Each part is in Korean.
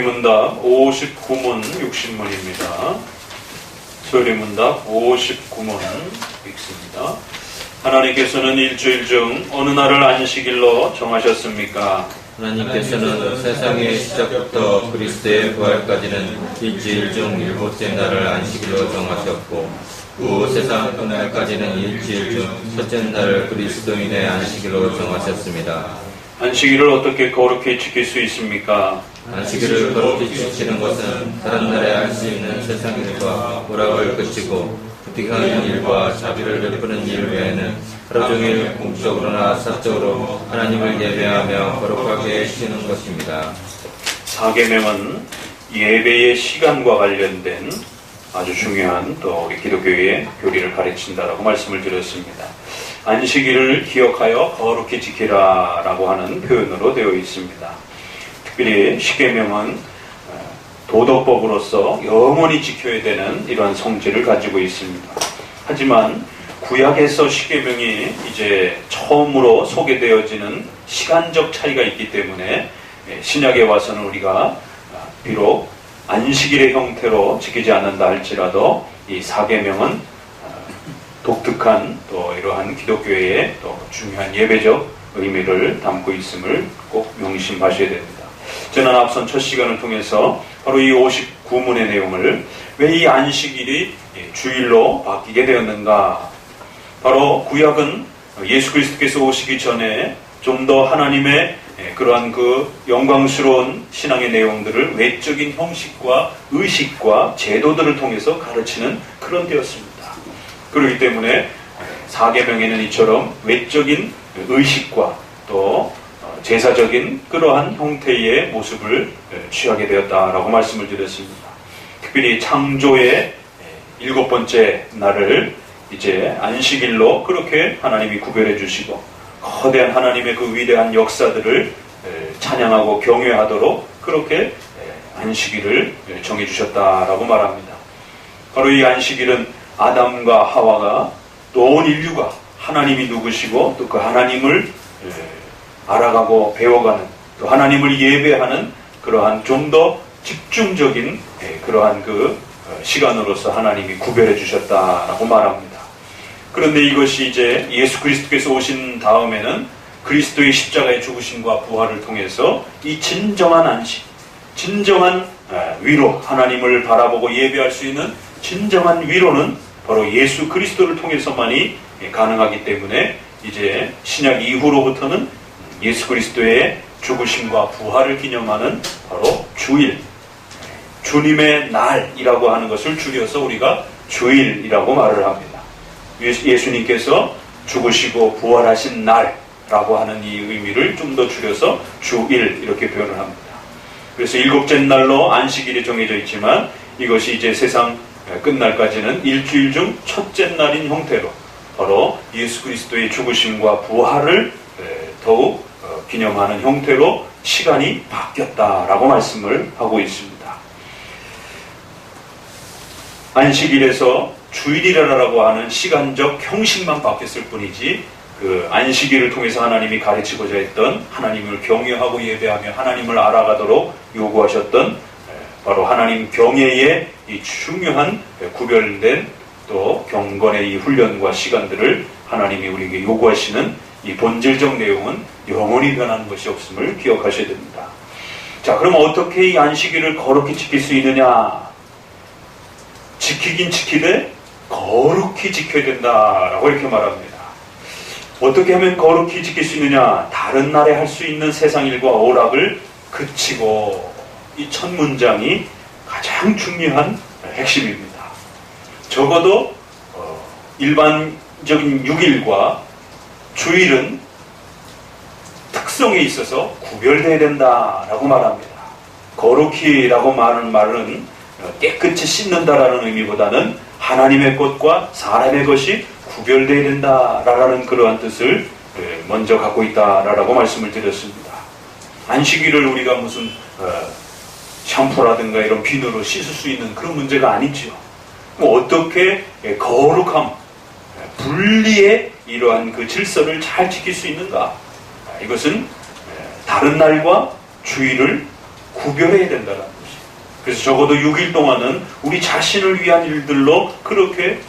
문답 59문 60문입니다. 소리문답 59문 읽습니다. 하나님께서는 일주일 중 어느 날을 안식일로 정하셨습니까? 하나님께서는 세상의 시작부터 그리스도의 부활까지는 일주일 중 일곱째 날을 안식일로 정하셨고 후 세상 끝날까지는 일주일 중 첫째 날을 그리스도인의 안식일로 정하셨습니다. 안식일을 어떻게 거룩히 지킬 수 있습니까? 안식일을 거룩히 지키는 것은 다른 날에 할 수 있는 세상 일과 오락을 그치고 부득이한 일과 자비를 베푸는 일 외에는 하루 종일 공적으로나 사적으로 하나님을 예배하며 거룩하게 쉬는 것입니다. 사계명은 예배의 시간과 관련된 아주 중요한 또 우리 기독교의 교리를 가르친다라고 말씀을 드렸습니다. 안식일을 기억하여 거룩히 지키라 라고 하는 표현으로 되어 있습니다. 특별히 십계명은 도덕법으로서 영원히 지켜야 되는 이러한 성질을 가지고 있습니다. 하지만 구약에서 십계명이 이제 처음으로 소개되어지는 시간적 차이가 있기 때문에 신약에 와서는 우리가 비록 안식일의 형태로 지키지 않는다 할지라도 이 사계명은 독특한 또 이러한 기독교의 또 중요한 예배적 의미를 담고 있음을 꼭 명심하셔야 됩니다. 저는 앞선 첫 시간을 통해서 바로 이 59문의 내용을 왜 이 안식일이 주일로 바뀌게 되었는가? 바로 구약은 예수 그리스도께서 오시기 전에 좀 더 하나님의 그러한 그 영광스러운 신앙의 내용들을 외적인 형식과 의식과 제도들을 통해서 가르치는 그런 데였습니다. 그렇기 때문에 사계명에는 이처럼 외적인 의식과 또 제사적인 그러한 형태의 모습을 취하게 되었다라고 말씀을 드렸습니다. 특별히 창조의 7번째 날을 이제 안식일로 그렇게 하나님이 구별해 주시고 거대한 하나님의 그 위대한 역사들을 찬양하고 경외하도록 그렇게 안식일을 정해 주셨다라고 말합니다. 바로 이 안식일은 아담과 하와가 또 온 인류가 하나님이 누구시고 또 그 하나님을 알아가고 배워가는 또 하나님을 예배하는 그러한 좀 더 집중적인 그러한 그 시간으로서 하나님이 구별해 주셨다라고 말합니다. 그런데 이것이 이제 예수 그리스도께서 오신 다음에는 그리스도의 십자가의 죽으심과 부활을 통해서 이 진정한 안식, 진정한 위로, 하나님을 바라보고 예배할 수 있는 진정한 위로는 바로 예수 그리스도를 통해서만이 가능하기 때문에 이제 신약 이후로부터는 예수 그리스도의 죽으심과 부활을 기념하는 바로 주일, 주님의 날이라고 하는 것을 줄여서 우리가 주일이라고 말을 합니다. 예수님께서 죽으시고 부활하신 날라고 하는 이 의미를 좀 더 줄여서 주일 이렇게 표현을 합니다. 그래서 7째 날로 안식일이 정해져 있지만 이것이 이제 세상 끝날까지는 일주일 중 첫째 날인 형태로 바로 예수 그리스도의 죽으심과 부활을 더욱 기념하는 형태로 시간이 바뀌었다라고 말씀을 하고 있습니다. 안식일에서 주일이라고 하는 시간적 형식만 바뀌었을 뿐이지 그 안식일을 통해서 하나님이 가르치고자 했던 하나님을 경외하고 예배하며 하나님을 알아가도록 요구하셨던 바로 하나님 경외의 이 중요한 구별된 또 경건의 이 훈련과 시간들을 하나님이 우리에게 요구하시는 이 본질적 내용은 영원히 변하는 것이 없음을 기억하셔야 됩니다. 자, 그럼 어떻게 이 안식일을 거룩히 지킬 수 있느냐? 지키긴 지키되 거룩히 지켜야 된다라고 이렇게 말합니다. 어떻게 하면 거룩히 지킬 수 있느냐? 다른 날에 할 수 있는 세상 일과 오락을 그치고, 이 첫 문장이 가장 중요한 핵심입니다. 적어도 일반적인 6일과 주일은 특성에 있어서 구별되어야 된다라고 말합니다. 거룩히라고 말하는 말은 깨끗이 씻는다라는 의미보다는 하나님의 것과 사람의 것이 구별되어야 된다라는 그러한 뜻을 먼저 갖고 있다라고 말씀을 드렸습니다. 안식일을 우리가 무슨 샴푸라든가 이런 비누로 씻을 수 있는 그런 문제가 아니죠. 어떻게 거룩함, 분리의 이러한 그 질서를 잘 지킬 수 있는가? 이것은 다른 날과 주일을 구별해야 된다는 것이에요. 그래서 적어도 6일 동안은 우리 자신을 위한 일들로 그렇게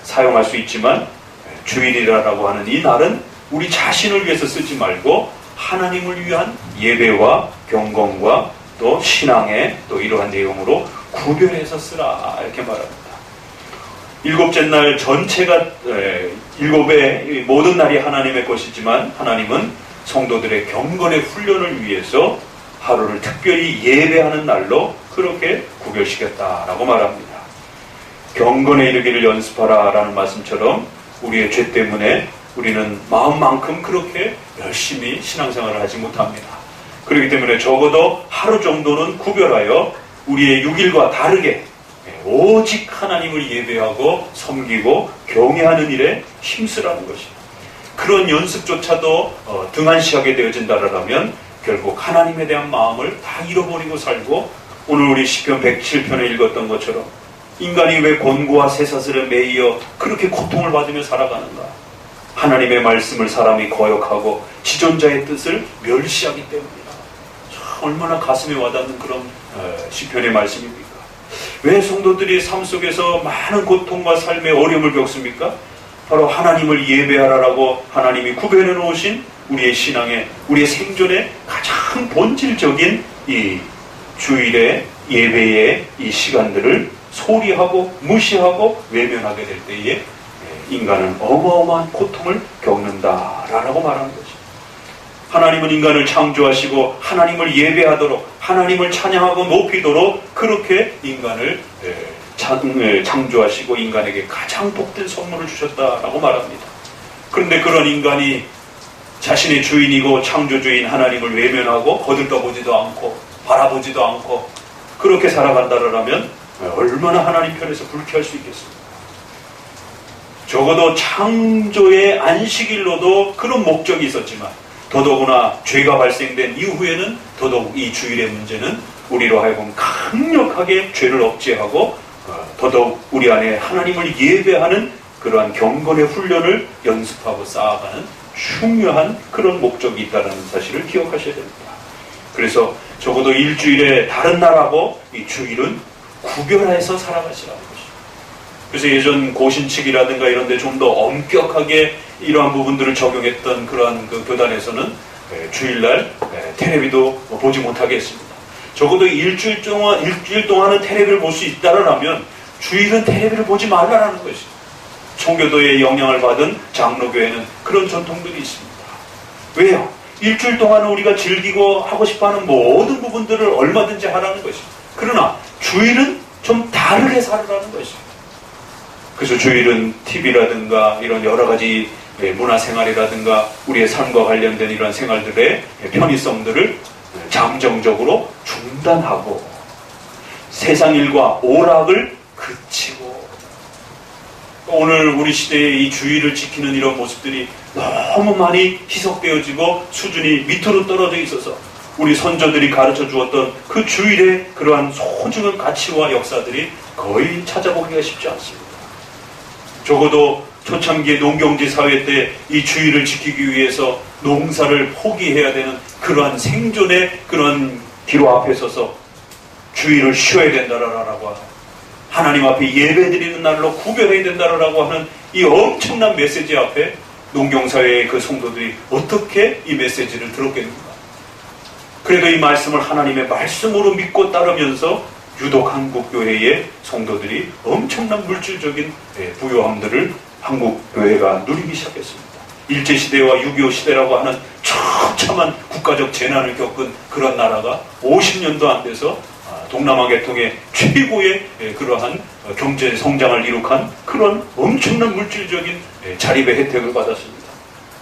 사용할 수 있지만, 주일이라고 하는 이 날은 우리 자신을 위해서 쓰지 말고 하나님을 위한 예배와 경건과 또 신앙의 또 이러한 내용으로 구별해서 쓰라, 이렇게 말합니다. 일곱째 날 전체가 일곱의 모든 날이 하나님의 것이지만, 하나님은 성도들의 경건의 훈련을 위해서 하루를 특별히 예배하는 날로 그렇게 구별시켰다라고 말합니다. 경건에 이르기를 연습하라 라는 말씀처럼 우리의 죄 때문에 우리는 마음만큼 그렇게 열심히 신앙생활을 하지 못합니다. 그렇기 때문에 적어도 하루 정도는 구별하여 우리의 6일과 다르게 오직 하나님을 예배하고 섬기고 경외하는 일에 힘쓰라는 것입니다. 그런 연습조차도 등한시하게 되어진다라면 결국 하나님에 대한 마음을 다 잃어버리고 살고, 오늘 우리 시편 107편에 읽었던 것처럼 인간이 왜 권고와 쇠사슬에 매이어 그렇게 고통을 받으며 살아가는가? 하나님의 말씀을 사람이 거역하고 지존자의 뜻을 멸시하기 때문이다. 얼마나 가슴에 와닿는 그런 시편의 말씀입니까? 왜 성도들이 삶 속에서 많은 고통과 삶의 어려움을 겪습니까? 바로 하나님을 예배하라라고 하나님이 구별해 놓으신 우리의 신앙의, 우리의 생존의 가장 본질적인 이 주일의 예배의 이 시간들을 소리하고 무시하고 외면하게 될 때에 인간은 어마어마한 고통을 겪는다라고 말하는 것입니다. 하나님은 인간을 창조하시고 하나님을 예배하도록, 하나님을 찬양하고 높이도록 그렇게 인간을 창조하시고 인간에게 가장 복된 선물을 주셨다라고 말합니다. 그런데 그런 인간이 자신의 주인이고 창조주인 하나님을 외면하고 거들떠보지도 않고 바라보지도 않고 그렇게 살아간다라면 얼마나 하나님 편에서 불쾌할 수 있겠습니까? 적어도 창조의 안식일로도 그런 목적이 있었지만, 더더구나 죄가 발생된 이후에는 더더욱 이 주일의 문제는 우리로 하여금 강력하게 죄를 억제하고 더더욱 우리 안에 하나님을 예배하는 그러한 경건의 훈련을 연습하고 쌓아가는 중요한 그런 목적이 있다는 사실을 기억하셔야 됩니다. 그래서 적어도 일주일에 다른 날하고 이 주일은 구별해서 살아가시라는 것입니다. 그래서 예전 고신칙이라든가 이런 데 좀 더 엄격하게 이러한 부분들을 적용했던 그러한 그 교단에서는 주일날 텔레비도 보지 못하게 했습니다. 적어도 일주일 동안은 텔레비를 볼 수 있다라면 주일은 텔레비를 보지 말라라는 것이죠. 청교도의 영향을 받은 장로교회는 그런 전통들이 있습니다. 왜요? 일주일 동안은 우리가 즐기고 하고 싶어하는 모든 부분들을 얼마든지 하라는 것입니다. 그러나 주일은 좀 다르게 살으라는 것입니다. 그래서 주일은 TV라든가 이런 여러 가지 문화생활이라든가 우리의 삶과 관련된 이런 생활들의 편의성들을 잠정적으로 중단하고 세상 일과 오락을 그치고, 오늘 우리 시대의 이 주의를 지키는 이런 모습들이 너무 많이 희석되어지고 수준이 밑으로 떨어져 있어서 우리 선조들이 가르쳐 주었던 그 주일의 그러한 소중한 가치와 역사들이 거의 찾아보기가 쉽지 않습니다. 적어도 초창기의 농경지 사회 때 이 주의를 지키기 위해서 농사를 포기해야 되는 그러한 생존의 그런 기로 앞에 서서 주의를 쉬어야 된다라고 하는, 하나님 앞에 예배드리는 날로 구별해야 된다라고 하는 이 엄청난 메시지 앞에 농경사회의 그 성도들이 어떻게 이 메시지를 들었겠는가? 그래도 이 말씀을 하나님의 말씀으로 믿고 따르면서 유독 한국교회의 성도들이 엄청난 물질적인 부요함들을 한국교회가 누리기 시작했습니다. 일제시대와 6.25 시대라고 하는 처참한 국가적 재난을 겪은 그런 나라가 50년도 안 돼서 동남아 계통의 최고의 그러한 경제 성장을 이룩한 그런 엄청난 물질적인 자립의 혜택을 받았습니다.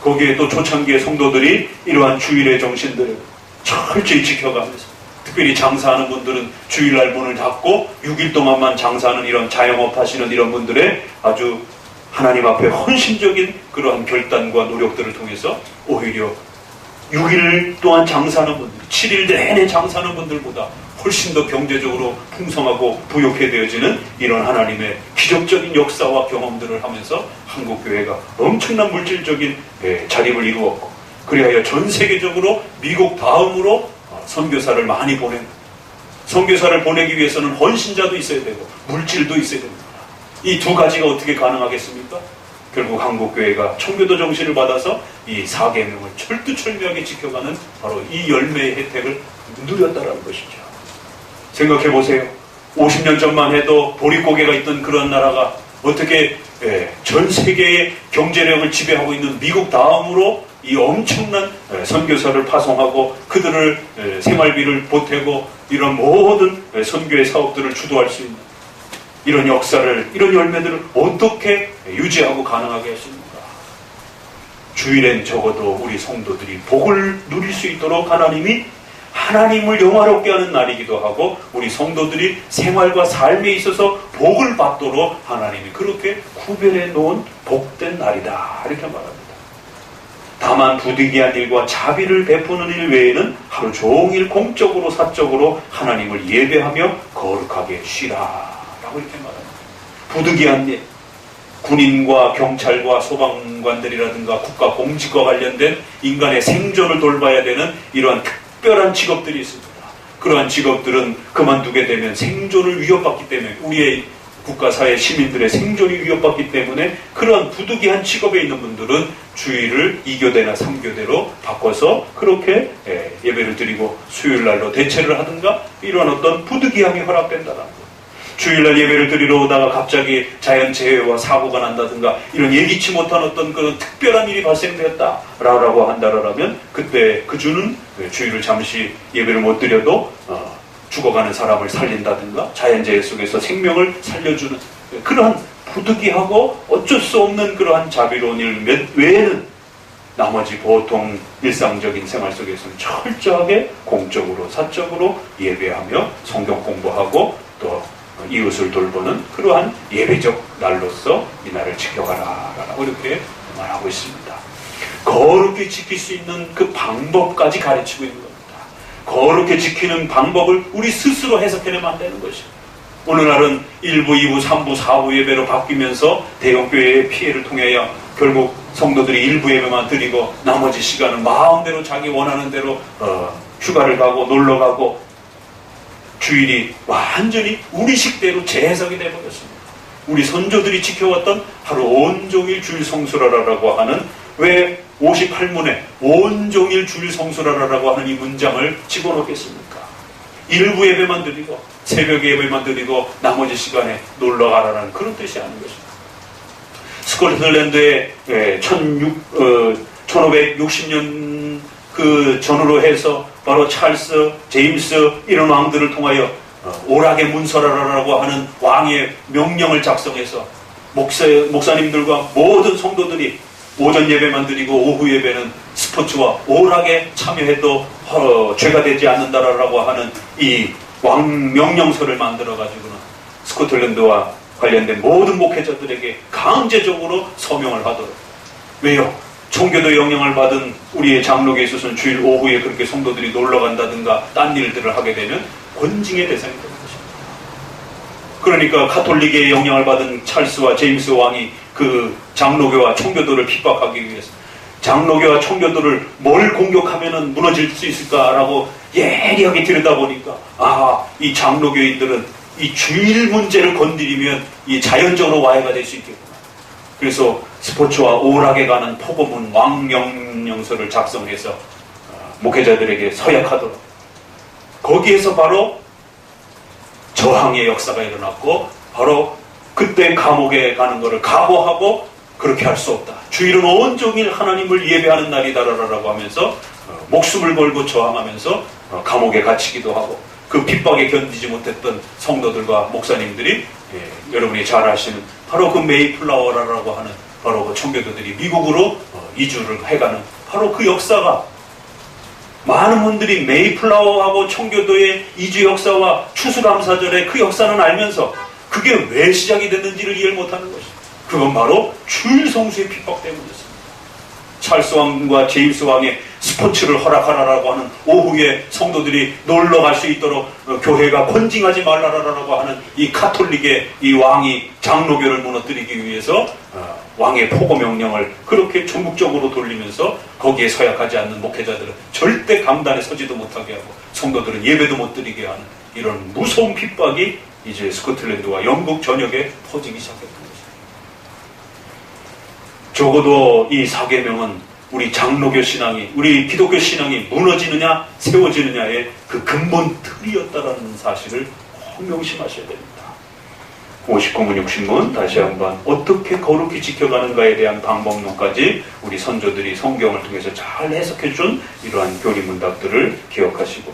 거기에 또 초창기의 성도들이 이러한 주일의 정신들을 철저히 지켜가면서, 특별히 장사하는 분들은 주일날 문을 닫고 6일 동안만 장사하는 이런 자영업 하시는 이런 분들의 아주 하나님 앞에 헌신적인 그러한 결단과 노력들을 통해서 오히려 6일 동안 장사하는 분들, 7일 내내 장사하는 분들보다 훨씬 더 경제적으로 풍성하고 부욕해 되어지는 이런 하나님의 기적적인 역사와 경험들을 하면서 한국교회가 엄청난 물질적인 자립을 이루었고, 그리하여 전 세계적으로 미국 다음으로 선교사를 많이 보낸 선교사를 보내기 위해서는 헌신자도 있어야 되고 물질도 있어야 됩니다. 이 두 가지가 어떻게 가능하겠습니까? 결국 한국교회가 청교도 정신을 받아서 이 4계명을 철두철미하게 지켜가는 바로 이 열매의 혜택을 누렸다는 것이죠. 생각해 보세요. 50년 전만 해도 보릿고개가 있던 그런 나라가 어떻게 전 세계의 경제력을 지배하고 있는 미국 다음으로 이 엄청난 선교사를 파송하고 그들을 생활비를 보태고 이런 모든 선교의 사업들을 주도할 수 있는 이런 역사를, 이런 열매들을 어떻게 유지하고 가능하게 했습니까? 주일엔 적어도 우리 성도들이 복을 누릴 수 있도록 하나님을 영화롭게 하는 날이기도 하고 우리 성도들이 생활과 삶에 있어서 복을 받도록 하나님이 그렇게 구별해 놓은 복된 날이다, 이렇게 말합니다. 다만 부득이한 일과 자비를 베푸는 일 외에는 하루 종일 공적으로 사적으로 하나님을 예배하며 거룩하게 쉬라 라고 이렇게 말합니다. 부득이한 일, 군인과 경찰과 소방관들이라든가 국가 공직과 관련된 인간의 생존을 돌봐야 되는 이러한 특별한 직업들이 있습니다. 그러한 직업들은 그만두게 되면 생존을 위협받기 때문에 우리의 국가사회 시민들의 생존이 위협받기 때문에 그러한 부득이한 직업에 있는 분들은 주일을 2교대나 3교대로 바꿔서 그렇게 예배를 드리고 수요일날로 대체를 하든가 이러한 어떤 부득이함이 허락된다는 것. 주일날 예배를 드리러 오다가 갑자기 자연재해와 사고가 난다든가 이런 예기치 못한 어떤 그런 특별한 일이 발생되었다라고 한다라면 그때 그 주는 주일을 잠시 예배를 못 드려도 죽어가는 사람을 살린다든가 자연재해 속에서 생명을 살려주는 그러한 부득이하고 어쩔 수 없는 그러한 자비로운 일 외에는 나머지 보통 일상적인 생활 속에서는 철저하게 공적으로 사적으로 예배하며 성경 공부하고 또 이웃을 돌보는 그러한 예배적 날로서 이 날을 지켜가라 라고 이렇게 말하고 있습니다. 거룩히 지킬 수 있는 그 방법까지 가르치고 있는 겁니다. 거룩히 지키는 방법을 우리 스스로 해석해내면 안 되는 것이죠. 오늘날은 1부, 2부, 3부, 4부 예배로 바뀌면서 대형교회의 피해를 통하여 결국 성도들이 일부 예배만 드리고 나머지 시간은 마음대로 자기 원하는 대로 휴가를 가고 놀러 가고 주일이 완전히 우리식대로 재해석이 되어버렸습니다. 우리 선조들이 지켜왔던 하루 온종일 주일 성수라라고 하는 왜 58문에 온종일 주일 성수라라고 하는 이 문장을 집어넣겠습니까? 일부 예배만 드리고 새벽 예배만 드리고 나머지 시간에 놀러 가라는 그런 뜻이 아닌 것입니다. 스코틀랜드에 1560년 그 전후로 해서 바로 찰스, 제임스 이런 왕들을 통하여 오락의 문서라라고 하는 왕의 명령을 작성해서 목사님들과 모든 성도들이 오전 예배만 드리고 오후 예배는 스포츠와 오락에 참여해도 죄가 되지 않는다라고 하는 이 왕 명령서를 만들어가지고는 스코틀랜드와 관련된 모든 목회자들에게 강제적으로 서명을 하도록. 왜요? 청교도 영향을 받은 우리의 장로교에 있어서는 주일 오후에 그렇게 성도들이 놀러 간다든가 딴 일들을 하게 되면 권징의 대상이 되는 것입니다. 그러니까 가톨릭의 영향을 받은 찰스와 제임스 왕이 그 장로교와 청교도를 핍박하기 위해서 장로교와 청교도를 뭘 공격하면 무너질 수 있을까라고 예리하게 들여다보니까 이 장로교인들은 이 주일 문제를 건드리면 이 자연적으로 와해가 될 수 있겠구나. 그래서 스포츠와 오락에 관한 포고문 왕명령서를 작성해서 목회자들에게 서약하도록. 거기에서 바로 저항의 역사가 일어났고 바로 그때 감옥에 가는 것을 각오하고 그렇게 할 수 없다. 주일은 온종일 하나님을 예배하는 날이다라고 하면서 목숨을 걸고 저항하면서 감옥에 갇히기도 하고 그 핍박에 견디지 못했던 성도들과 목사님들이 여러분이 잘 아시는 바로 그 메이플라워라고 하는 바로 그 청교도들이 미국으로 이주를 해가는 바로 그 역사가 많은 분들이 메이플라워하고 청교도의 이주 역사와 추수감사절의 그 역사는 알면서 그게 왜 시작이 됐는지를 이해를 못하는 것입니다. 그건 바로 주일 성수의 핍박 때문이었습니다. 찰스 왕과 제임스 왕의 스포츠를 허락하라라고 하는, 오후에 성도들이 놀러 갈 수 있도록 교회가 권징하지 말라라고 하는 이 가톨릭의 이 왕이 장로교를 무너뜨리기 위해서 왕의 포고 명령을 그렇게 전국적으로 돌리면서 거기에 서약하지 않는 목회자들은 절대 강단에 서지도 못하게 하고 성도들은 예배도 못 드리게 하는 이런 무서운 핍박이 이제 스코틀랜드와 영국 전역에 퍼지기 시작했던 것입니다. 적어도 이 사계명은 우리 장로교 신앙이, 우리 기독교 신앙이 무너지느냐 세워지느냐의 그 근본 틀이었다라는 사실을 꼭 명심하셔야 됩니다. 59문 60문 다시 한번 어떻게 거룩히 지켜가는가에 대한 방법론까지 우리 선조들이 성경을 통해서 잘 해석해준 이러한 교리문답들을 기억하시고,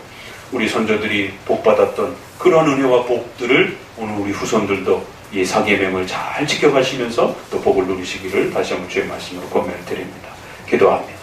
우리 선조들이 복받았던 그런 은혜와 복들을 오늘 우리 후손들도 이 사계명을 잘 지켜가시면서 또 복을 누리시기를 다시 한번 주의 말씀으로 권면을 드립니다. 기도합니다.